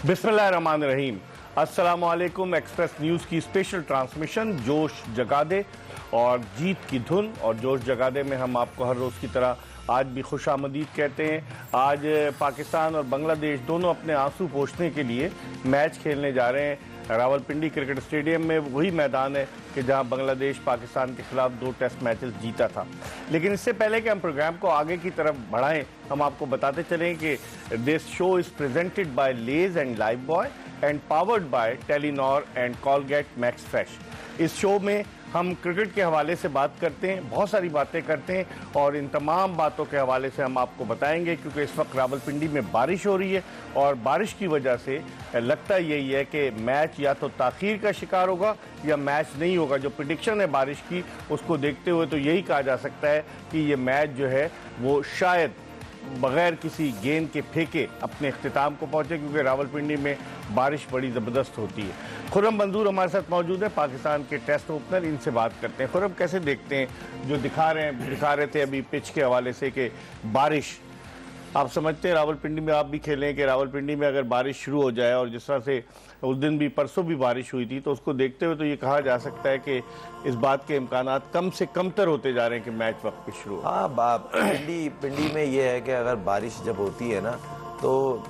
बिस्मिल्लाहिर्रहमानिर्रहीम। अस्सलामुअलैकुम। Express news की स्पेशल ट्रांसमिशन जोश जगा दे और जीत की धुन और जोश जगा दे में हम आपको हर रोज़ की तरह आज भी खुश आमदीद कहते हैं। आज पाकिस्तान और बांग्लादेश दोनों अपने आंसू पोंछने के लिए मैच खेलने जा रहे हैं। रावलपिंडी क्रिकेट स्टेडियम में वही मैदान है कि जहां बांग्लादेश पाकिस्तान के खिलाफ 2 टेस्ट मैचेस जीता था। लेकिन इससे पहले कि हम प्रोग्राम को आगे की तरफ बढ़ाएं, हम आपको बताते चलें कि this show is presented by Lay's and Lifebuoy and powered by Telenor and Colgate Max Fresh. इस शो में हम क्रिकेट के हवाले से बात करते हैं, बहुत सारी बातें करते हैं और इन तमाम बातों के हवाले से हम आपको बताएंगे, क्योंकि इस वक्त रावलपिंडी में बारिश हो रही है और बारिश की वजह से लगता यही है कि मैच या तो ताख़ीर का शिकार होगा या मैच नहीं होगा। जो प्रेडिक्शन है बारिश की, उसको देखते हुए तो यही कहा जा सकता है कि ये मैच जो है वो शायद बगैर किसी गेंद के फेंके अपने इख्तिताम को पहुंचे, क्योंकि रावलपिंडी में बारिश बड़ी ज़बरदस्त होती है। खुर्रम मंजूर हमारे साथ मौजूद है, पाकिस्तान के टेस्ट ओपनर। इनसे बात करते हैं। खुर्रम, कैसे देखते हैं जो दिखा रहे थे अभी पिच के हवाले से कि बारिश, आप समझते हैं रावलपिंडी में आप भी खेलें कि रावलपिंडी में अगर बारिश शुरू हो जाए, और जिस तरह से उस दिन भी परसों भी बारिश हुई थी, तो उसको देखते हुए तो ये कहा जा सकता है कि इस बात के इम्कानात कम से कमतर होते जा रहे हैं कि मैच वक्त पे शुरू हो। हाँ, पिंडी में ये है कि अगर बारिश जब होती है ना, तो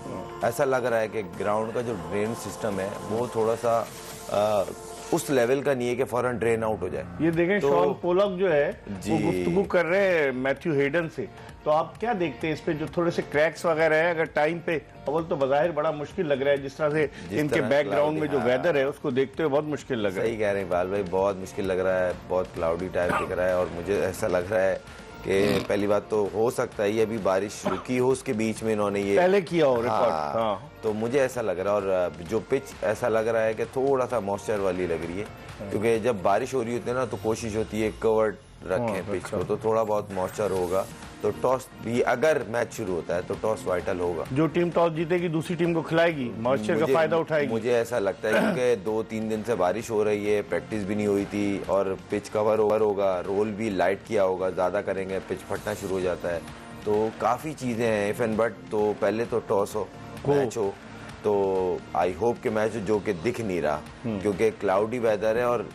ऐसा लग रहा है कि ग्राउंड का जो ड्रेन सिस्टम है वो थोड़ा सा उस लेवल का नहीं है कि फौरन ड्रेन आउट हो जाए। ये देखें, तो शॉन पोलक जो है वो गुफ्तगू कर रहे हैं मैथ्यू हेडन से, तो आप क्या देखते हैं इस पे जो थोड़े से क्रैक्स वगैरह है? अगर टाइम पे, अव्वल तो बज़ाहिर बड़ा मुश्किल लग रहा है, जिस तरह से इनके बैकग्राउंड में जो वेदर है उसको देखते हुए बहुत मुश्किल लग रहा है। सही कह रहे हैं इकबाल भाई, बहुत मुश्किल लग रहा है, बहुत क्लाउडी टाइप दिख रहा है। और मुझे ऐसा लग रहा है कि पहली बात तो हो सकता है ये अभी बारिश रुकी हो, उसके बीच में इन्होंने ये पहले किया हो रिकॉर्ड। हाँ। तो मुझे ऐसा लग रहा है। और जो पिच ऐसा लग रहा है कि थोड़ा सा मॉइस्चर वाली लग रही है, क्योंकि जब बारिश हो रही होती है ना तो कोशिश होती है कवर्ड रखें पिच को, तो थोड़ा बहुत मॉइस्चर होगा। तो टॉस भी अगर मैच शुरू होता है तो टॉस वाइटल होगा। जो टीम टॉस जीतेगी दूसरी टीम को खिलाएगी, मॉइस्चर का फायदा उठाएगी। मुझे ऐसा लगता है क्योंकि 2-3 दिन से बारिश हो रही है, प्रैक्टिस भी नहीं हुई थी और पिच कवर होगा, रोल भी लाइट किया होगा, ज़्यादा करेंगे पिच फटना शुरू हो जाता है। तो काफ़ी चीज़ें हैं इफ एंड बट। तो पहले तो टॉस हो, मैच हो, तो आई होप के मैच जो कि दिख नहीं रहा, क्योंकि क्लाउडी वेदर है और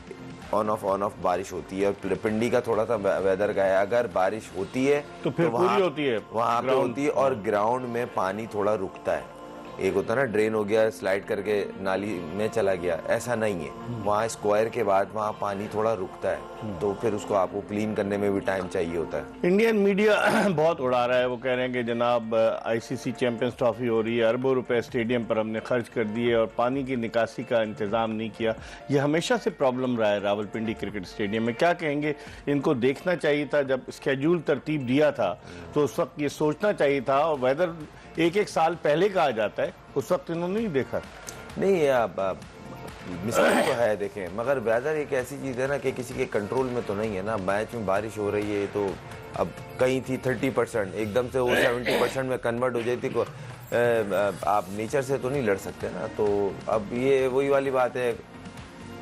ऑन ऑफ बारिश होती है। और पिंडी का थोड़ा सा वेदर का है, अगर बारिश होती है तो फिर पूरी होती है, वहाँ पे होती है। और ग्राउंड में पानी थोड़ा रुकता है, एक होता है ना ड्रेन हो गया, स्लाइड करके नाली में चला गया, ऐसा नहीं है। वहाँ स्क्वायर के बाद वहाँ पानी थोड़ा रुकता है, तो फिर उसको आपको क्लीन करने में भी टाइम चाहिए होता है। इंडियन मीडिया बहुत उड़ा रहा है, वो कह रहे हैं कि जनाब आईसीसी चैंपियंस ट्रॉफी हो रही है, अरबों रुपए स्टेडियम पर हमने खर्च कर दिए और पानी की निकासी का इंतजाम नहीं किया। ये हमेशा से प्रॉब्लम रहा है रावलपिंडी क्रिकेट स्टेडियम में। क्या कहेंगे? इनको देखना चाहिए था, जब स्केड्यूल तरतीब दिया था तो उस वक्त ये सोचना चाहिए था, और वेदर एक साल पहले कहा जाता है, उस वक्त इन्होंने नहीं देखा। नहीं, मिसाल तो है देखें, मगर वेदर एक ऐसी चीज़ है ना कि किसी के कंट्रोल में तो नहीं है ना। मैच में बारिश हो रही है तो अब कहीं थी 30%, एकदम से वो 70% में कन्वर्ट हो जाती को आप नेचर से तो नहीं लड़ सकते ना। तो अब ये वही वाली बात है,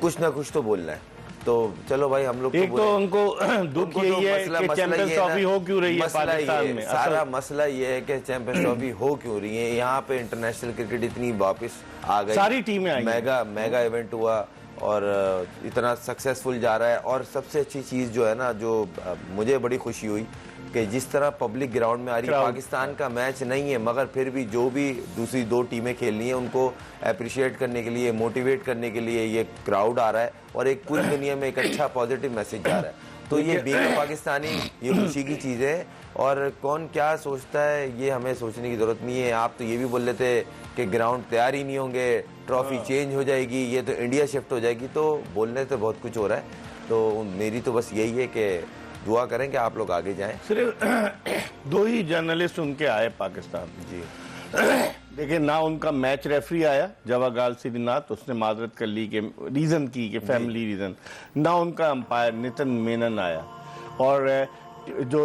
कुछ ना कुछ तो बोलना है। तो चलो भाई, हम लोग एक तो उनको दुख यही है कि चैंपियंस ट्रॉफी हो क्यों रही है पाकिस्तान में। सारा मसला ये है कि चैंपियंस ट्रॉफी हो क्यों रही है। यहाँ पे इंटरनेशनल क्रिकेट इतनी वापस आ गई, सारी टीमें आई, मेगा इवेंट हुआ और इतना सक्सेसफुल जा रहा है। और सबसे अच्छी चीज़ जो है ना, जो मुझे बड़ी खुशी हुई कि जिस तरह पब्लिक ग्राउंड में आ रही है। पाकिस्तान का मैच नहीं है, मगर फिर भी जो भी दूसरी 2 टीमें खेल रही हैं उनको अप्रिशिएट करने के लिए, मोटिवेट करने के लिए ये क्राउड आ रहा है और एक पूरी दुनिया में एक अच्छा पॉजिटिव मैसेज जा रहा है। तो ये बीइंग पाकिस्तानी ये खुशी की चीज़ है। और कौन क्या सोचता है ये हमें सोचने की ज़रूरत नहीं है। आप तो ये भी बोल रहे थे कि ग्राउंड तैयार ही नहीं होंगे, ट्रॉफी चेंज हो जाएगी, ये तो इंडिया शिफ्ट हो जाएगी। तो बोलने से बहुत कुछ हो रहा है। तो मेरी तो बस यही है कि दुआ करें कि आप लोग आगे जाएं। सिर्फ 2 ही जर्नलिस्ट उनके आए पाकिस्तान जी। देखिए, ना उनका मैच रेफरी आया जवागाल श्रीनाथ, उसने माजरत कर ली कि रीज़न की कि फैमिली रीज़न, ना उनका अंपायर नितिन मेनन आया। और जो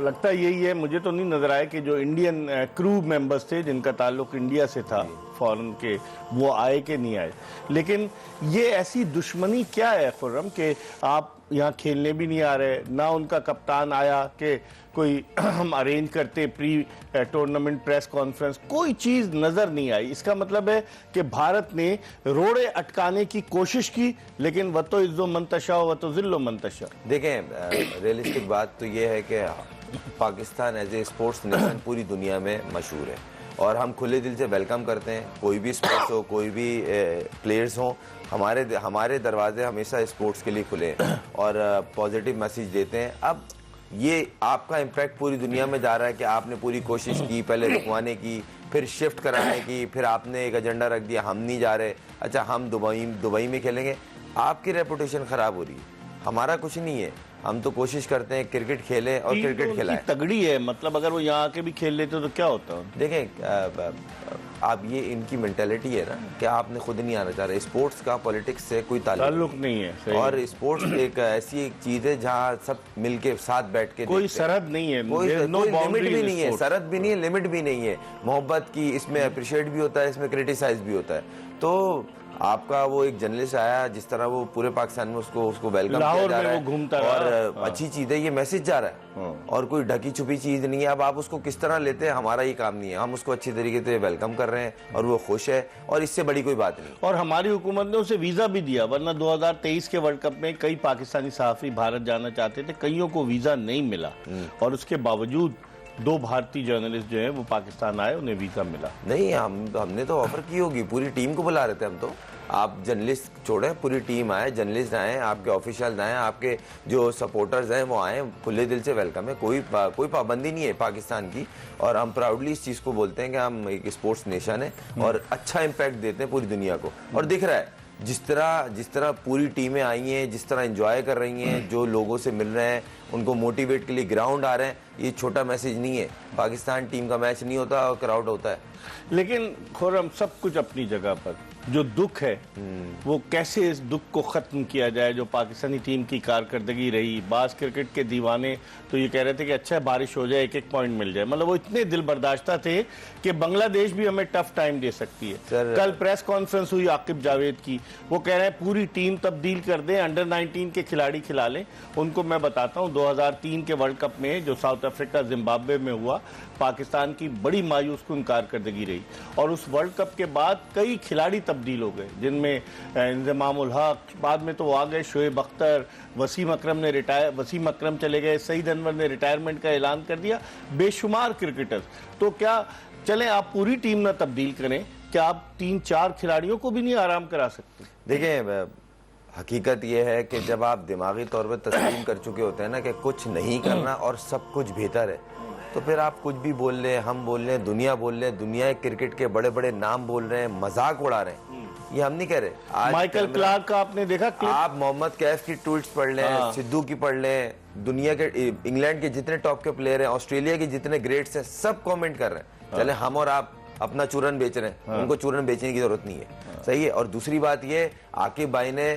लगता यही है, मुझे तो नहीं नजर आया कि जो इंडियन क्रू मेंबर्स थे जिनका ताल्लुक इंडिया से था, फौरन के वो आए कि नहीं आए। लेकिन ये ऐसी दुश्मनी क्या है खुर्रम कि आप यहाँ खेलने भी नहीं आ रहे, ना उनका कप्तान आया कि कोई हम अरेंज करते प्री टूर्नामेंट प्रेस कॉन्फ्रेंस, कोई चीज़ नज़र नहीं आई। इसका मतलब है कि भारत ने रोड़े अटकाने की कोशिश की, लेकिन व तो इज्जो मंतशा व तो जिल्लो मंतशा। देखें, रियलिस्टिक बात तो ये है कि Pakistan as a sports nation पूरी दुनिया में मशहूर है और हम खुले दिल से वेलकम करते हैं। कोई भी स्पोर्ट्स हो, कोई भी प्लेयर्स हो, हमारे दरवाजे हमेशा स्पोर्ट्स के लिए खुले हैं और पॉजिटिव मैसेज देते हैं। अब ये आपका इम्पैक्ट पूरी दुनिया में जा रहा है कि आपने पूरी कोशिश की, पहले रुकवाने की, फिर शिफ्ट कराने की, फिर आपने एक एजेंडा रख दिया हम नहीं जा रहे, अच्छा हम दुबई में खेलेंगे। आपकी रेपुटेशन ख़राब हो रही है, हमारा कुछ नहीं है। हम तो कोशिश करते हैं क्रिकेट खेलें और क्रिकेट खिलाएं। तगड़ी है, मतलब अगर वो यहाँ आके भी खेल लेते तो क्या होता है। देखें, आप ये इनकी मेंटालिटी है ना कि आपने खुद नहीं आना चाह रहे। स्पोर्ट्स का पॉलिटिक्स से कोई ताल्लुक नहीं है, सही और स्पोर्ट्स एक ऐसी एक चीज है जहाँ सब मिलके साथ बैठ के कोई सरहद नहीं है, कोई लिमिट भी नहीं है, सरहद भी नहीं है, लिमिट भी नहीं है। मोहब्बत की इसमें अप्रिशिएट भी होता है, इसमें क्रिटिसाइज भी होता है। तो आपका वो एक जर्नलिस्ट आया, जिस तरह वो पूरे पाकिस्तान में उसको वेलकम किया जा रहा है और अच्छी चीज है, ये मैसेज जा रहा है और कोई ढकी छुपी चीज नहीं है। अब आप उसको किस तरह लेते हैं हमारा ये काम नहीं है, हम उसको अच्छी तरीके से वेलकम कर रहे हैं और वो खुश है और इससे बड़ी कोई बात नहीं। और हमारी हुकूमत ने उसे वीजा भी दिया, वरना 2023 के वर्ल्ड कप में कई पाकिस्तानी सहाफी भारत जाना चाहते थे, कईयों को वीजा नहीं मिला और उसके बावजूद 2 भारतीय जर्नलिस्ट जो हैं वो पाकिस्तान आए, उन्हें वीजा मिला। नहीं, हमने तो ऑफर की होगी, पूरी टीम को बुला रहे थे हम तो। आप जर्नलिस्ट छोड़ें, पूरी टीम आए, जर्नलिस्ट आए, आपके ऑफिशियल आए, आपके जो सपोर्टर्स हैं वो आए, खुले दिल से वेलकम है। कोई पाबंदी नहीं है पाकिस्तान की और हम प्राउडली इस चीज़ को बोलते हैं कि हम एक स्पोर्ट्स नेशन है और अच्छा इम्पैक्ट देते हैं पूरी दुनिया को। और दिख रहा है जिस तरह पूरी टीमें आई हैं, जिस तरह एंजॉय कर रही हैं, जो लोगों से मिल रहे हैं, उनको मोटिवेट के लिए ग्राउंड आ रहे हैं। ये छोटा मैसेज नहीं है, पाकिस्तान टीम का मैच नहीं होता और क्राउड होता है। लेकिन खुर्रम, सब कुछ अपनी जगह पर, जो दुख है वो कैसे इस दुख को ख़त्म किया जाए जो पाकिस्तानी टीम की कारकर्दगी रही। बास क्रिकेट के दीवाने तो ये कह रहे थे कि अच्छा बारिश हो जाए, 1-1 पॉइंट मिल जाए, मतलब वो इतने दिल बर्दाश्ता थे कि बांग्लादेश भी हमें टफ टाइम दे सकती है। कल प्रेस कॉन्फ्रेंस हुई आकिब जावेद की, वो कह रहे हैं पूरी टीम तब्दील कर दें, अंडर 19 के खिलाड़ी खिला लें। उनको मैं बताता हूँ 2003 के वर्ल्ड कप में जो साउथ अफ्रीका जिम्बाब्वे में हुआ, पाकिस्तान की बड़ी मायूस कुन कारकर्दगी रही और उस वर्ल्ड कप के बाद कई खिलाड़ी तब्दील हो गए, जिनमें इंजमाम उल हक, बाद में तो आ गए शोएब अख्तर, वसीम अकरम चले गए, सईद अनवर ने रिटायरमेंट का ऐलान कर दिया, बेशुमार क्रिकेटर्स। तो क्या चलें आप पूरी टीम ना तब्दील करें, क्या आप 3-4 खिलाड़ियों को भी नहीं आराम करा सकते? देखिए, हकीकत यह है कि जब आप दिमागी तौर पर तस्लीम कर चुके होते हैं ना कि कुछ नहीं करना और सब कुछ बेहतर है, तो फिर आप कुछ भी बोल रहे हैं, हम बोल रहे हैं, दुनिया बोल रहे हैं, दुनिया क्रिकेट के बड़े बड़े नाम बोल रहे हैं, मजाक उड़ा रहे हैं, ये हम नहीं कह रहे। आज माइकल क्लार्क का आपने देखा क्लिप? आप मोहम्मद कैफ की ट्वीट्स पढ़ लें, सिद्धू की पढ़ लें, दुनिया के इंग्लैंड के जितने टॉप के प्लेयर हैं, ऑस्ट्रेलिया के जितने ग्रेट्स हैं, सब कमेंट कर रहे हैं। चले हम और आप अपना चूरन बेच रहे हैं, उनको चूरन बेचने की जरूरत नहीं है। सही है। और दूसरी बात ये, आकिब भाई ने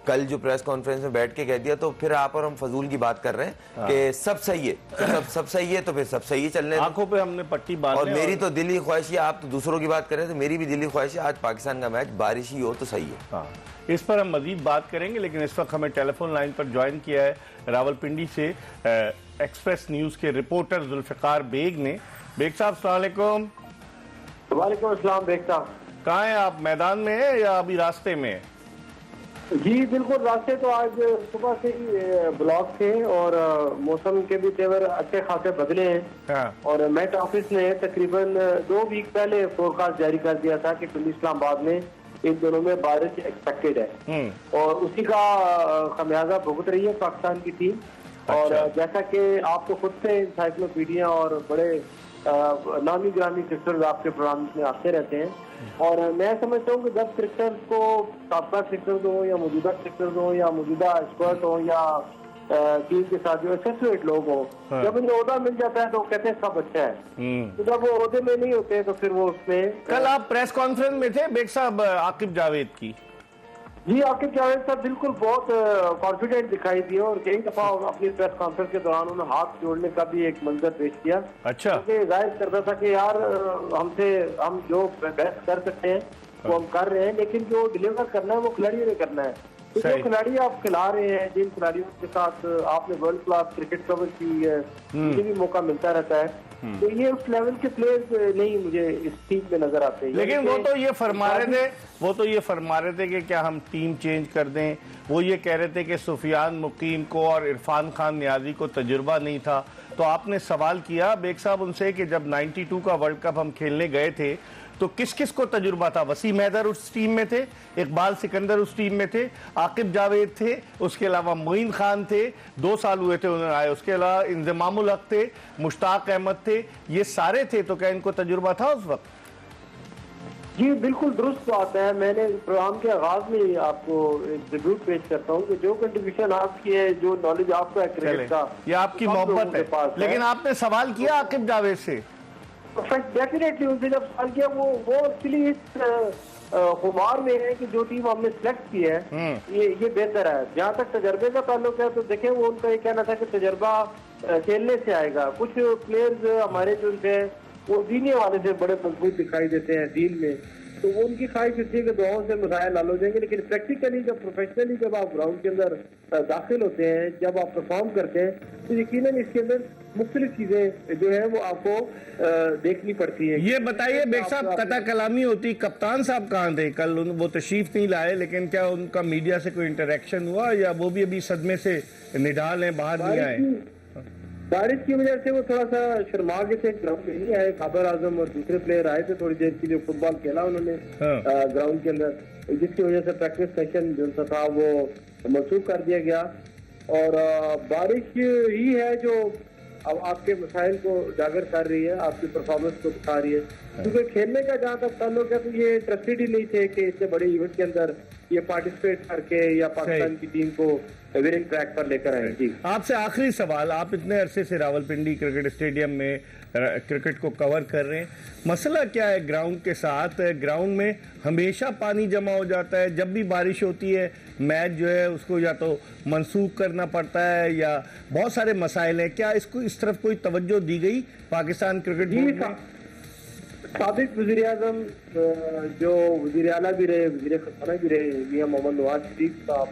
कल जो प्रेस कॉन्फ्रेंस में बैठ के कह दिया, तो फिर आप और हम फजूल की बात कर रहे हैं कि सब सही है, सब सही है, तो फिर सब सही है, चलने आंखों पे हमने पट्टी बांधी। और मेरी तो दिली ख्वाहिश है, आप तो दूसरों की बात करें तो मेरी भी दिली ख्वाहिश है आज पाकिस्तान का मैच बारिश ही हो तो सही है। हाँ, इस पर हम मजीद बात करेंगे, लेकिन इस वक्त हमें टेलीफोन लाइन पर ज्वाइन किया है रावलपिंडी से एक्सप्रेस न्यूज के रिपोर्टर जुल्फिकार बेग ने। बेग साहब अस्सलाम वालेकुम। वालेकुम अस्सलाम। बेग साहब कहाँ हैं आप, मैदान में है या अभी रास्ते में? जी बिल्कुल, रास्ते तो आज सुबह से ही ब्लॉक थे और मौसम के भी तेवर अच्छे खासे बदले हैं। हाँ। और मेट ऑफिस ने तकरीबन 2 वीक पहले फोरकास्ट जारी कर दिया था कि पिंडी इस्लामाबाद में इन दिनों में बारिश एक्सपेक्टेड है और उसी का खमियाजा भुगत रही है पाकिस्तान की टीम। अच्छा। और जैसा कि आपको खुद से इंसाइक्लोपीडिया और बड़े नामी ग्रामी क्रिकेटर्स आपके प्रोग्राम में आते रहते हैं और मैं समझता हूँ कि जब क्रिकेटर्स को साबका क्रिकेटर्स हो या मौजूदा क्रिकेटर्स हो या मौजूदा एक्सपर्ट हो या टीम के साथ जो एसोसिएट लोग हो, जब उन्हें ओहदा मिल जाता है तो कहते हैं सब अच्छा है, तो जब वो ओहदे में नहीं होते तो फिर वो उसमें। कल आप प्रेस कॉन्फ्रेंस में थे बेग साहब आकिब जावेद की? जी, आकिब जावेद साहब बिल्कुल बहुत कॉन्फिडेंट दिखाई दिए और कई दफा अपनी प्रेस कॉन्फ्रेंस के दौरान उन्होंने हाथ जोड़ने का भी एक मंजर पेश किया। अच्छा, क्योंकि जाहिर करता था कि यार हमसे हम जो बहस कर सकते हैं वो हम कर रहे हैं, लेकिन जो डिलीवर करना है वो खिलाड़ियों ने करना है। तो जो खिलाड़ी आप खिला रहे हैं, जिन खिलाड़ियों के साथ आपने वर्ल्ड क्लास क्रिकेट कवर की है, मुझे भी मौका मिलता रहता है, तो ये उस लेवल के प्लेयर्स नहीं मुझे इस टीम में नजर आते। लेकिन वो तो ये फरमा रहे थे कि क्या हम टीम चेंज कर दें। वो ये कह रहे थे कि सुफियान मुकीम को और इरफान खान नियाजी को तजुर्बा नहीं था। तो आपने सवाल किया बेग साहब उनसे कि जब 92 का वर्ल्ड कप हम खेलने गए थे तो किस किस को तजुर्बा था? वसीम हैदर उस टीम में थे, इकबाल सिकंदर उस टीम में थे, आकिब जावेद थे, उसके अलावा मोइन खान थे, 2 साल हुए थे उन्होंने आए, उसके अलावा इंजमामुल हक थे, मुश्ताक अहमद थे, ये सारे थे। तो क्या इनको तजुर्बा था उस वक्त? जी बिल्कुल दुरुस्त बात है। मैंने प्रोग्राम के आगाज में ही आपको एक रिव्यूट पेश करता हूँ कि जो कंट्रीब्यूशन आपकी है, जो नॉलेज आपका है क्रिकेट का, ये आपकी मोहब्बत है। लेकिन आपने सवाल किया आकिब जावेद से? डेफिनेटली उनसे जब सवाल किया वो एक्चुअली इस खुमार में है कि जो टीम हमने सिलेक्ट की है ये बेहतर है। जहाँ तक तजर्बे का ताल्लुक है तो देखें, वो उनका ये कहना था कि तजर्बा खेलने से आएगा। कुछ प्लेयर्स हमारे जो थे वो दीनी वाले से बड़े मजबूत दिखाई देते हैं दीन में, तो वो उनकी ख्वाहिश होती है कि दुआओं से मसाइल हल हो जाएंगे। लेकिन प्रैक्टिकली जब प्रोफेशनली जब आप ग्राउंड के अंदर दाखिल होते हैं, जब आप परफॉर्म करते हैं, तो यकीनन इसके अंदर मुख्तलिफ चीजें जो है वो आपको देखनी पड़ती है। ये बताइए बेग साहब, कता कलामी होती, कप्तान साहब कहाँ थे कल? वो तशरीफ नहीं लाए, लेकिन क्या उनका मीडिया से कोई इंटरेक्शन हुआ या वो भी अभी सदमे से निढाल हैं, बाहर नहीं आए? बारिश की वजह से वो थोड़ा सा शर्मा के थे, ग्राउंड में नहीं आए। खबर आजम और दूसरे प्लेयर आए थे, थोड़ी देर के लिए फुटबॉल खेला उन्होंने ग्राउंड के अंदर, जिसकी वजह से प्रैक्टिस सेशन जो था वो मनसूख कर दिया गया। और बारिश ही है जो अब आपके मसाइल को उजागर कर रही है, आपकी परफॉर्मेंस को दिखा रही है। क्योंकि खेलने का जहाँ तक ताल्लुक है तो ये इंटरेस्टेड ही नहीं थे कि इतने बड़े इवेंट के अंदर ये पार्टिसिपेट करके या पाकिस्तान की टीम को विनिंग ट्रैक पर लेकर आए। जी, आपसे आखिरी सवाल, आप इतने अरसे से रावलपिंडी क्रिकेट स्टेडियम में क्रिकेट को कवर कर रहे हैं, मसला क्या है ग्राउंड के साथ? ग्राउंड में हमेशा पानी जमा हो जाता है, जब भी बारिश होती है मैच जो है उसको या तो मनसूख करना पड़ता है या बहुत सारे मसाइल हैं। क्या इसको इस तरफ कोई तवज्जो दी गई पाकिस्तान क्रिकेट बोर्ड में? साबिक वज़ीर आज़म जो वज़ीर आला भी रहे, वज़ीर ख़ज़ाना भी रहे, मियां मोहम्मद नवाज शरीफ साहब,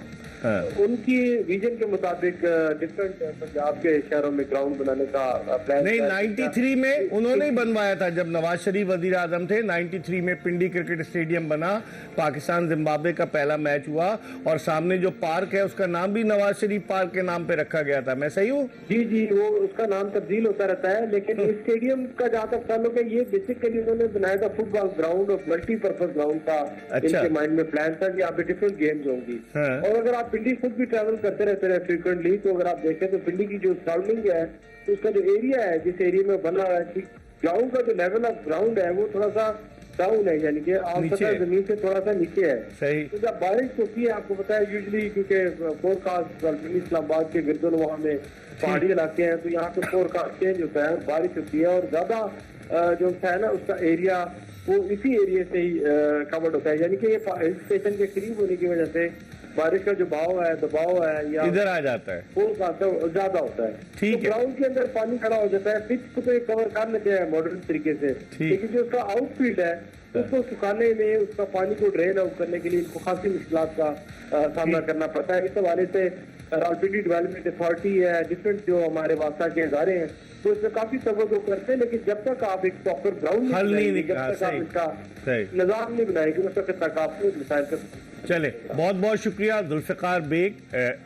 उनकी विजन के मुताबिक डिफरेंट पंजाब के शहरों में ग्राउंड बनाने का प्लान नहीं, 93 में उन्होंने ही बनवाया था जब नवाज शरीफ वजीर आजम थे। 93 में पिंडी क्रिकेट स्टेडियम बना, पाकिस्तान जिम्बाब्वे का पहला मैच हुआ और सामने जो पार्क है उसका नाम भी नवाज शरीफ पार्क के नाम पे रखा गया था। मैं सही हूँ? जी जी, वो उसका नाम तब्दील होता रहता है, लेकिन इस स्टेडियम का जहाँ तक ताल्लुक है ये बेसिकली उन्होंने बनाया था फुटबॉल ग्राउंड और मल्टीपर्पज ग्राउंड का। इनके माइंड में प्लान था कि यहाँ पे डिफरेंट गेम्स होंगी। और अगर आप पिंडी खुद भी ट्रैवल करते रहते हैं फ्रीक्वेंटली, तो अगर आप देखें तो पिंडी की जो सराउंडिंग है, तो उसका जो एरिया है, जिस एरिया में बना है, ग्राउंड का जो लेवल ऑफ ग्राउंड है वो थोड़ा सा डाउन है, यानी कि आसपास जमीन से थोड़ा सा नीचे है। सही। तो जब बारिश होती है, आपको पता है यूजली क्योंकि फोरकास्ट इस्लामाबाद के गिरदोनवा में पहाड़ी इलाके हैं, तो यहाँ पे फोरकास्ट चेंज होता है, बारिश होती है और ज्यादा जो है ना उसका एरिया वो इसी एरिया से ही कवर्ड होता है, यानी कि ये हिल स्टेशन के करीब होने की वजह से बारिश का जो भाव है, दबाव है, या इधर आ जाता है, ज्यादा होता है। ठीक है। ग्राउंड के अंदर पानी खड़ा हो जाता है, पिच को तो कवर कर लेते हैं मॉडर्न तरीके से, लेकिन जो उसका आउटफील्ड है उसको सुखाने में, उसका पानी को ड्रेन आउट करने के लिए इसको खासी मुश्किलात का सामना करना पड़ता है। इस हवाले से रावलपिंडी डेवलपमेंट अथॉरिटी है, डिफरेंट जो हमारे वास्ता के इदारे हैं, तो इसमें काफी तवज्जो करते हैं, लेकिन जब तक आप एक प्रॉपर ग्राउंड हल नहीं निकाल, जब तक आप इसका निजाम नहीं बनाएंगे उस वक्त तक आप मिसाइल कर। चले, बहुत बहुत शुक्रिया जुल्फ़िकार बेग,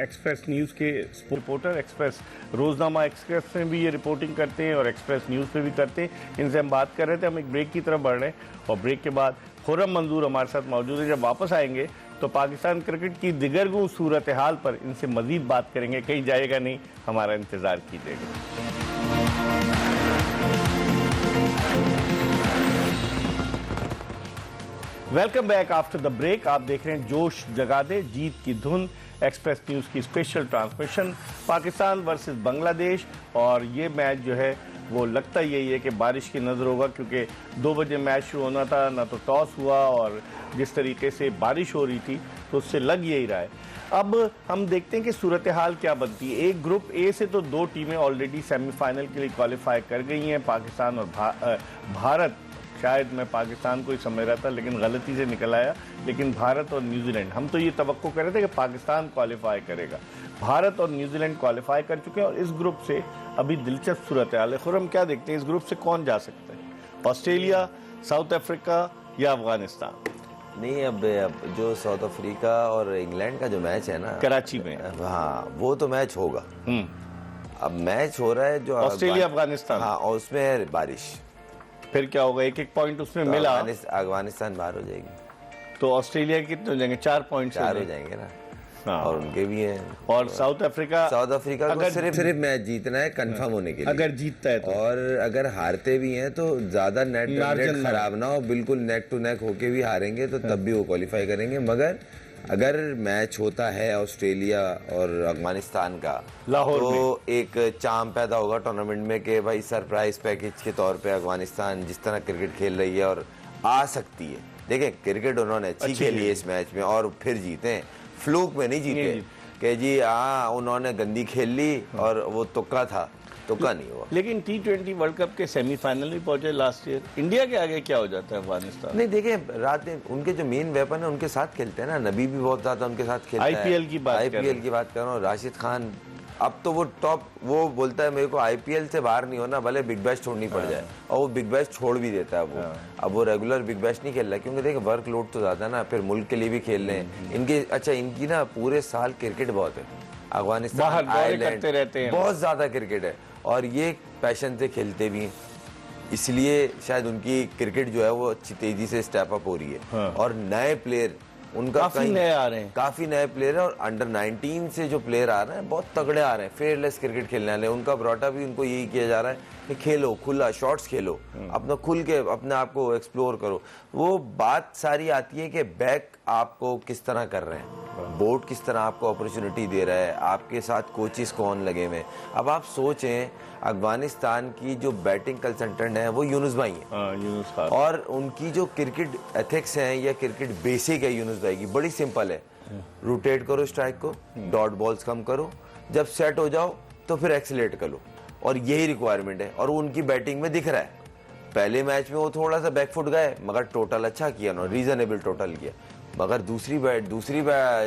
एक्सप्रेस न्यूज़ के रिपोर्टर। एक्सप्रेस रोजनामा एक्सप्रेस में भी ये रिपोर्टिंग करते हैं और एक्सप्रेस न्यूज़ पे भी करते हैं। इनसे हम बात कर रहे थे, हम एक ब्रेक की तरफ बढ़ रहे हैं और ब्रेक के बाद खुर्रम मंजूर हमारे साथ मौजूद है। जब वापस आएंगे तो पाकिस्तान क्रिकेट की दिगरगू सूरत हाल पर इनसे मजीद बात करेंगे। कहीं जाएगा नहीं, हमारा इंतज़ार कीजिएगा। Welcome back after the break. आप देख रहे हैं जोश जगा दे, जीत की धुन, एक्सप्रेस न्यूज़ की special transmission, Pakistan versus Bangladesh. और ये मैच जो है वो लगता यही है कि बारिश की नज़र होगा, क्योंकि 2 बजे मैच शुरू होना था, ना तो टॉस हुआ और जिस तरीके से बारिश हो रही थी तो उससे लग यही रहा है। अब हम देखते हैं कि सूरत हाल क्या बनती है। एक ग्रुप ए से तो 2 टीमें ऑलरेडी सेमीफाइनल के लिए क्वालिफाई कर गई हैं, पाकिस्तान और भारत। शायद मैं पाकिस्तान को ही समझ रहा था लेकिन गलती से निकल आया, लेकिन भारत और न्यूजीलैंड, हम तो ये तवक्को कर रहे थे कि पाकिस्तान क्वालिफाई करेगा। भारत और न्यूजीलैंड क्वालिफाई कर चुके हैं और इस ग्रुप से अभी दिलचस्प सूरत हाल है। खुरम, क्या देखते हैं इस ग्रुप से कौन जा सकता है? ऑस्ट्रेलिया, साउथ अफ्रीका या अफगानिस्तान? नहीं, अब जो साउथ अफ्रीका और इंग्लैंड का जो मैच है ना कराची में, हाँ वो तो मैच होगा। अब मैच हो रहा है जो ऑस्ट्रेलिया अफगानिस्तान, हाँ, और उसमें है बारिश। फिर क्या होगा? 1-1 पॉइंट उसमें तो मिला, अफगानिस्तान बाहर हो जाएगी। तो ऑस्ट्रेलिया के कितने हो जाएंगे? 4 पॉइंट, 4 हो जाएंगे ना। हाँ। और उनके भी हैं। और साउथ अफ्रीका को सिर्फ मैच जीतना है कंफर्म होने के लिए, अगर जीतता है तो। और अगर हारते भी हैं तो ज्यादा नेट खराब ना हो, बिल्कुल नेक टू नेक होके भी हारेंगे तो तब भी वो क्वालिफाई करेंगे। मगर अगर मैच होता है ऑस्ट्रेलिया और अफगानिस्तान का, लाहौर तो एक चाम पैदा होगा टूर्नामेंट में कि भाई सरप्राइज पैकेज के तौर पे अफगानिस्तान जिस तरह क्रिकेट खेल रही है और आ सकती है। देखें, क्रिकेट उन्होंने अच्छी खेली है इस मैच में और फिर जीते हैं, फ्लूक में नहीं जीते कि जी उन्होंने गंदी खेल ली और वो तुक्का था, तुक्का नहीं हुआ। लेकिन T20 वर्ल्ड कप के सेमीफाइनल में पहुंचे लास्ट ईयर। इंडिया के आगे क्या हो जाता है अफगानिस्तान? नहीं, देखिए रात में उनके जो मेन वेपन है उनके साथ खेलते हैं ना, नबी भी बहुत ज्यादा उनके साथ खेलता है। आईपीएल की बात कर रहा हूँ, राशिद खान अब तो वो टॉप, वो बोलता है मेरे को आईपीएल से बाहर नहीं होना, भले बिग बैश छोड़नी पड़ जाए, और वो बिग बैश छोड़ भी देता है वो। अब वो रेगुलर बिग बैश नहीं खेल रहा क्योंकि देखिए वर्कलोड तो ज्यादा ना, फिर मुल्क के लिए भी खेल रहे हैं इनके। अच्छा, इनकी ना पूरे साल क्रिकेट बहुत है, अफगानिस्तान करते रहते हैं, बहुत ज्यादा क्रिकेट है और ये पैशन से खेलते भी हैं, इसलिए शायद उनकी क्रिकेट जो है वो अच्छी तेजी से स्टेप अप हो रही है। और नए प्लेयर उनका काफी नए आ रहे हैं, काफी नए प्लेयर है, और अंडर 19 से जो प्लेयर आ रहे हैं बहुत तगड़े आ रहे हैं, फेयरलेस क्रिकेट खेलने वाले। उनका ब्रॉटा भी उनको यही किया जा रहा है कि खेलो खुला, शॉट्स खेलो, अपना खुल के अपने आप को एक्सप्लोर करो। वो बात सारी आती है कि बैक आपको किस तरह कर रहे हैं, बोर्ड किस तरह आपको अपॉर्चुनिटी दे रहा है, आपके साथ कोचेस कौन लगे हुए। अब आप सोचें, अफगानिस्तान की जो बैटिंग कंसल्टेंट है वो यूनुस भाई है, और उनकी जो क्रिकेट एथिक्स हैं या क्रिकेट बेसिक है यूनुस भाई की, बड़ी सिंपल है। रोटेट करो स्ट्राइक को, डॉट बॉल्स कम करो, जब सेट हो जाओ तो फिर एक्सीलेट करो, और यही रिक्वायरमेंट है। और उनकी बैटिंग में दिख रहा है, पहले मैच में वो थोड़ा सा बैकफुट गए मगर टोटल अच्छा किया उन्होंने, रीजनेबल टोटल किया। मगर दूसरी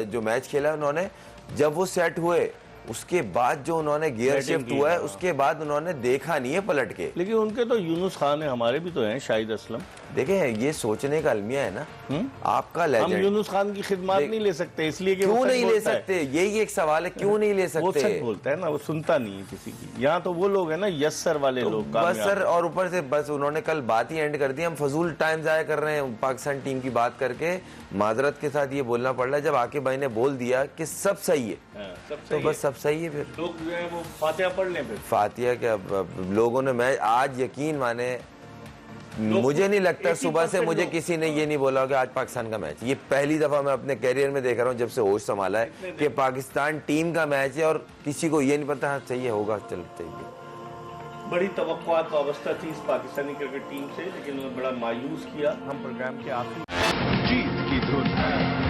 जो मैच खेला उन्होंने, जब वो सेट हुए उसके बाद जो उन्होंने गियर शिफ्ट हुआ है, उसके बाद उन्होंने देखा नहीं है पलट के। लेकिन उनके तो यूनुस खान है, हमारे भी तो हैं शाहिद असलम। देखें, ये सोचने का अलमिया है ना, आपका हम यूनुस खान की खिदमत नहीं ले सकते, इसलिए कि क्यों नहीं ले सकते, यही एक सवाल है, क्यों नहीं ले सकते? वो सच बोलता है ना, वो सुनता नहीं है किसी की। यहाँ तो वो लोग है ना यस सर वाले लोग, बस सर, और ऊपर से बस उन्होंने कल बात ही एंड कर दी। हम फजूल टाइम जाया कर रहे हैं पाकिस्तान टीम की बात करके, माजरत के साथ ये बोलना पड़ रहा है। जब आकिब भाई ने बोल दिया कि सब सही है, तो बस सब सही है, फिर लोग जो है वो फातिहा पढ़ लें। फिर फातिहा क्या लोगों ने, मैं आज यकीन माने, मुझे नहीं लगता सुबह से मुझे किसी ने ये नहीं बोला कि आज पाकिस्तान का मैच। ये पहली दफा मैं अपने कैरियर में देख रहा हूँ जब से होश संभाला है कि पाकिस्तान टीम का मैच है, और किसी को ये नहीं पता हाँ चाहिए होगा, चल चाहिए। बड़ी तवक्कुआत वाबस्ता थी इस पाकिस्तानी क्रिकेट टीम से, लेकिन उन्होंने बड़ा मायूस किया। हम प्रोग्राम के आखिरी जीत की धुन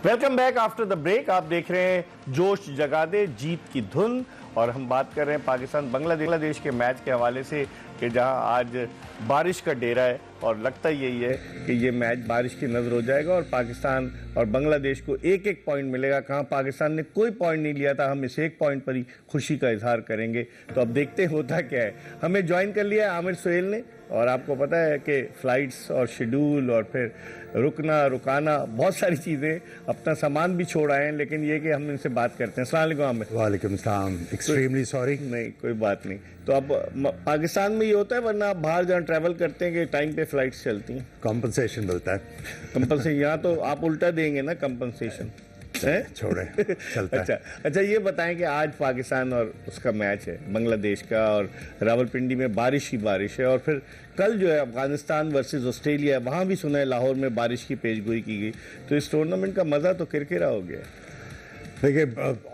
welcome back after the break. आप देख रहे हैं जोश जगा दे, जीत की धुन, और हम बात कर रहे हैं पाकिस्तान बांग्लादेश के मैच के हवाले से कि जहां आज बारिश का डेरा है और लगता यही है कि ये मैच बारिश की नज़र हो जाएगा और पाकिस्तान और बांग्लादेश को 1-1 पॉइंट मिलेगा। कहाँ पाकिस्तान ने कोई पॉइंट नहीं लिया था, हम इस 1 पॉइंट पर ही खुशी का इजहार करेंगे। तो अब देखते होता क्या है। हमें ज्वाइन कर लिया आमिर सुहेल ने, और आपको पता है कि फ़्लाइट्स और शेड्यूल और फिर रुकना रुकाना बहुत सारी चीज़ें, अपना सामान भी छोड़ आए हैं, लेकिन ये कि हम इनसे बात करते हैं। अस्सलाम वालेकुम आमिर। वालेकुम सलाम। Extremely sorry. नहीं कोई बात नहीं। तो अब पाकिस्तान में ये होता है, वरना आप बाहर जहाँ ट्रैवल करते हैं कि टाइम पे फ्लाइट्स चलती हैं, कॉम्पनसेशन मिलता है। कंपनसेशन यहाँ तो आप उल्टा देंगे ना कंपनसेशन। छोड़े चलता है। अच्छा ये बताएं कि आज पाकिस्तान और उसका मैच है बांग्लादेश का, और रावलपिंडी में बारिश ही बारिश है, और फिर कल जो है अफगानिस्तान वर्सेस ऑस्ट्रेलिया, वहाँ भी सुना है लाहौर में बारिश की पेशगोई की गई, तो इस टूर्नामेंट का मज़ा तो किरकिरा हो गया। देखिए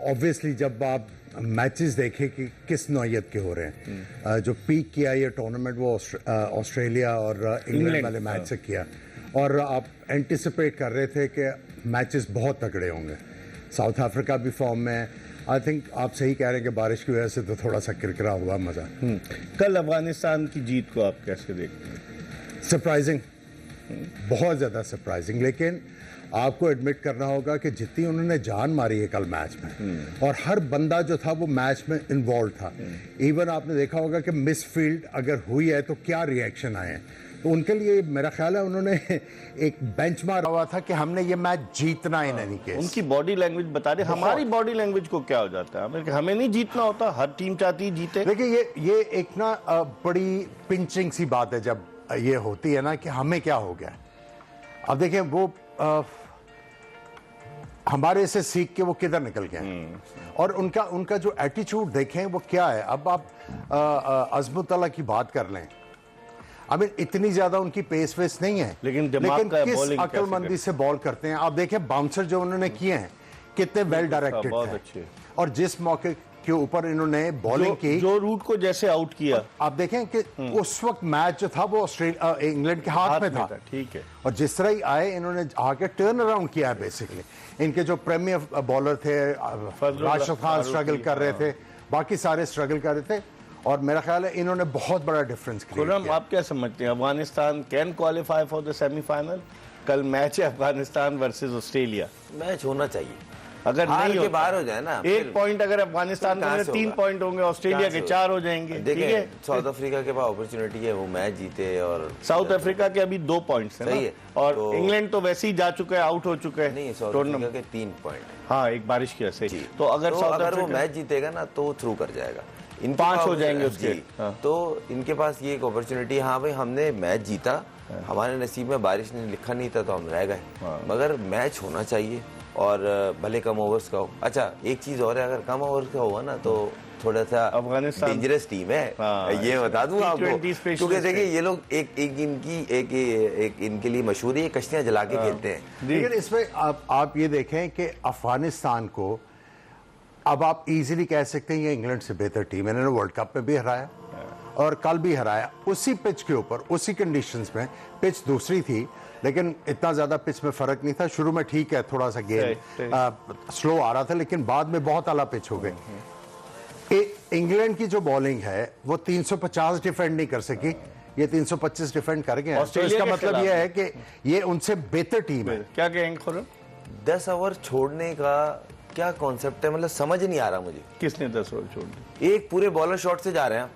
ऑब्वियसली जब आप मैचेस देखें कि किस नौयत के हो रहे हैं, जो पीक किया ये टूर्नामेंट वो ऑस्ट्रेलिया और इंग्लैंड वाले मैच से किया, और आप एंटिसिपेट कर रहे थे कि मैचेस बहुत तगड़े होंगे। साउथ अफ्रीका भी फॉर्म में, आई थिंक आप सही कह रहे हैं कि बारिश की वजह से तो थोड़ा सा किरकिरा हुआ मज़ा। कल अफगानिस्तान की जीत को आप कैसे देखते हैं? सरप्राइजिंग, बहुत ज़्यादा सरप्राइजिंग, लेकिन आपको एडमिट करना होगा कि जितनी उन्होंने जान मारी है कल मैच में, और हर बंदा जो था वो मैच में इन्वॉल्व था। इवन आपने देखा होगा कि मिस फील्ड अगर हुई है तो क्या रिएक्शन आए हैं, तो उनके लिए मेरा ख्याल है उन्होंने एक बेंचमार्क हुआ था कि हमने ये मैच जीतना है। नहीं केस उनकी बॉडी लैंग्वेज बता दे, हमारी बॉडी लैंग्वेज को क्या हो जाता है? हमें नहीं जीतना होता, हर टीम चाहती है जीते। देखिए ये एक ना बड़ी पिंचिंग सी बात है जब ये होती है ना कि हमें क्या हो गया। अब देखिए वो हमारे से सीख के वो किधर निकल गए, और उनका जो एटीट्यूड देखें वो क्या है। अब आप अज़मुतल्लाह की बात कर लें, आई मीन इतनी ज्यादा उनकी पेस वेस नहीं है, लेकिन किस अक्लमंदी से बॉल करते हैं। आप देखें बाउंसर जो उन्होंने किए हैं कितने वेल डायरेक्टेड हैं, और जिस मौके के ऊपर इन्होंने बॉलिंग की, जो रूट को जैसे आउट किया, आप देखें कि उस वक्त मैच जो था वो इंग्लैंड के हाथ में था। ठीक है, और जिस तरह ही आए इन्होंने आके टर्न अराउंड किया है बेसिकली। इनके जो प्रीमियर बॉलर थे राशिद खान स्ट्रगल कर रहे थे, बाकी सारे स्ट्रगल कर रहे थे, और मेरा ख्याल है इन्होंने बहुत बड़ा डिफरेंस क्रिएट किया। आप क्या समझते हैं, Afghanistan can qualify for the semifinal? कल मैच है अफगानिस्तान वर्सेस ऑस्ट्रेलिया, मैच होना चाहिए। अगर नहीं के बाहर हो जाए ना, एक पॉइंट अगर अफगानिस्तान के 3 पॉइंट होंगे, ऑस्ट्रेलिया के 4 हो जाएंगे। देखिए साउथ अफ्रीका के पास अपॉर्चुनिटी है वो मैच जीते, और साउथ अफ्रीका के अभी 2 पॉइंट्स हैं ना, और इंग्लैंड तो वैसे ही जा चुका है, आउट हो चुका है। नहीं, साउथ अफ्रीका के 3 पॉइंट, हाँ एक बारिश की वजह से। तो अगर वो मैच जीतेगा ना तो थ्रू कर जाएगा, 5 हो जाएंगे उसके। तो इनके पास ये एक अपॉर्चुनिटी, हाँ भाई हमने मैच जीता, हमारे नसीब में बारिश ने लिखा नहीं था तो हम रह गए, मगर मैच होना चाहिए, और भले कम ओवर्स का हो। अच्छा एक चीज और है, अगर कम ओवर्स का होगा ना तो थोड़ा सा अफगानिस्तान डेंजरस टीम है, ये बता दूं आपको, क्योंकि देखिए ये लोग एक इनके लिए मशहूर है, कश्तियां जला के खेलते हैं। लेकिन इसमें आप ये देखें कि अफगानिस्तान को अब आप इजीली कह सकते हैं ये इंग्लैंड से बेहतर टीम है। इन्होंने वर्ल्ड कप में भी हराया और कल भी हराया, उसी पिच के ऊपर, उसी कंडीशंस में। पिच दूसरी थी लेकिन इतना ज्यादा पिच में फर्क नहीं था। शुरू में ठीक है थोड़ा सा गेम स्लो आ रहा था, लेकिन बाद में बहुत आला पिच हो गई। इंग्लैंड की जो बॉलिंग है वो 350 डिफेंड नहीं कर सकी, ये 325 डिफेंड कर गए। तो इसका मतलब ये है कि ये उनसे बेहतर टीम है। क्या कहेंगे खुर्रम? 10 ओवर छोड़ने का क्या कॉन्सेप्ट है, मतलब समझ नहीं आ रहा मुझे। किसने 10 ओवर छोड़ दिए? एक पूरे बॉलर शॉट से जा रहे हैं,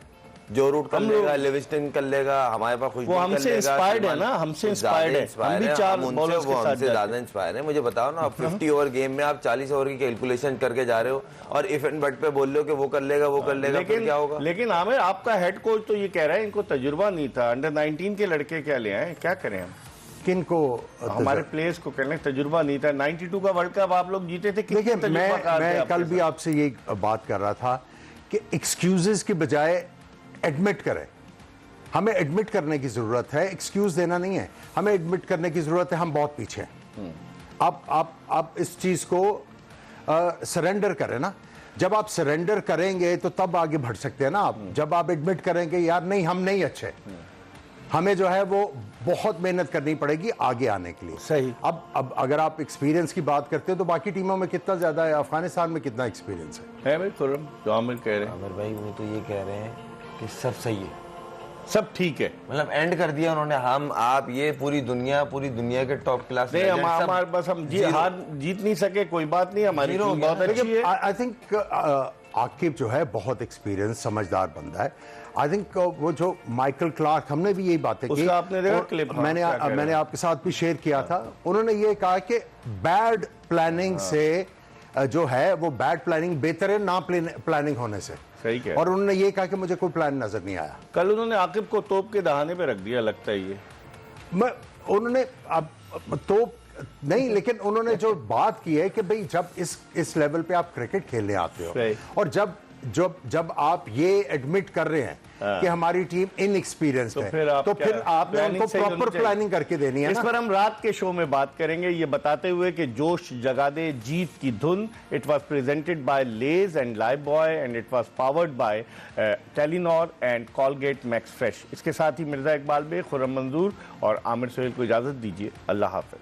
जो रूट कर लेगा, लिविंगस्टन कर लेगा, हमारे पास खुशबू, वो हमसे इंस्पायर्ड है ना, हमसे इंस्पायर्ड है, हम भी 4 बॉलर्स के साथ ज्यादा इंस्पायर है। मुझे बताओ ना, आप 50 ओवर गेम में आप 40 ओवर की कैलकुलेशन करके जा रहे हो, और इफ एंड बट पे बोल रहे हो कि वो कर लेगा, वो कर लेगा, फिर क्या होगा? लेकिन आमिर आपका हेड कोच तो ये कह रहा है इनको तजुर्बा नहीं था, अंडर 19 के लड़के क्या ले आए, क्या करें हम? किनको? हमारे प्लेयर्स को कहने तजुर्बा नहीं था। 92 का वर्ल्ड कप आप लोग जीते थे। देखिए मैं कल भी आपसे ये बात कर रहा था कि एक्सक्यूजेस की बजाय एडमिट करें। हमें एडमिट करने की जरूरत है, एक्सक्यूज देना नहीं है। हमें एडमिट करने की जरूरत है हम बहुत पीछे हैं। आप इस चीज को सरेंडर करें ना। जब आप सरेंडर करेंगे तो तब आगे बढ़ सकते हैं ना आप। जब आप एडमिट करेंगे यार नहीं हम नहीं अच्छे, हमें जो है वो बहुत मेहनत करनी पड़ेगी आगे आने के लिए। सही। अब अगर आप एक्सपीरियंस की बात करते हो तो बाकी टीमों में कितना ज्यादा है, अफगानिस्तान में कितना एक्सपीरियंस है भाई खुर्रम? जो आमिर कह रहे हैं, आमिर भाई वो तो ये कह रहे हैं कि सब सही है, सब ठीक है, मतलब एंड कर दिया उन्होंने। हम आप ये पूरी दुनिया के टॉप क्लास नहीं, हमारे बस हम हार जीत नहीं सके, कोई बात नहीं, हमारी टीम बहुत अच्छी है। आई थिंक आकिब जो है बहुत एक्सपीरियंस समझदार बंदा है। आई थिंक वो जो माइकल क्लार्क, हमने भी यही बातें की, आपने देखा क्लिप? मैंने आपके साथ भी शेयर किया था। उन्होंने ये कहा कि बैड प्लानिंग से जो है वो बैड प्लानिंग बेहतर है ना प्लानिंग होने से। सही कह। और उन्होंने ये कहा कि मुझे कोई प्लान नजर नहीं आया। कल उन्होंने आकिब को तोप के दहाने पे रख दिया, लगता है ये। उन्होंने अब तोप नहीं, लेकिन उन्होंने जो बात की है कि भाई जब इस लेवल पे आप क्रिकेट खेलने आते हो सही। और जब आप ये एडमिट कर रहे हैं कि हमारी टीम इनएक्सपीरियंस तो है, फिर आप तो फिर क्या- आपने प्लानिंग उनको सही होनी प्रॉपर चाहिए। प्लानिंग करके देनी है इस ना। पर हम रात के शो में बात करेंगे, ये बताते हुए कि जोश जगा दे जीत की धुन। It was presented by Lay's and Lifebuoy and it was powered by Telenor and Colgate Max Fresh. इसके साथ ही मिर्जा इकबाल बे, खुर्रम मंजूर और आमिर सोहेल को इजाजत दीजिए। अल्लाह हाफिज।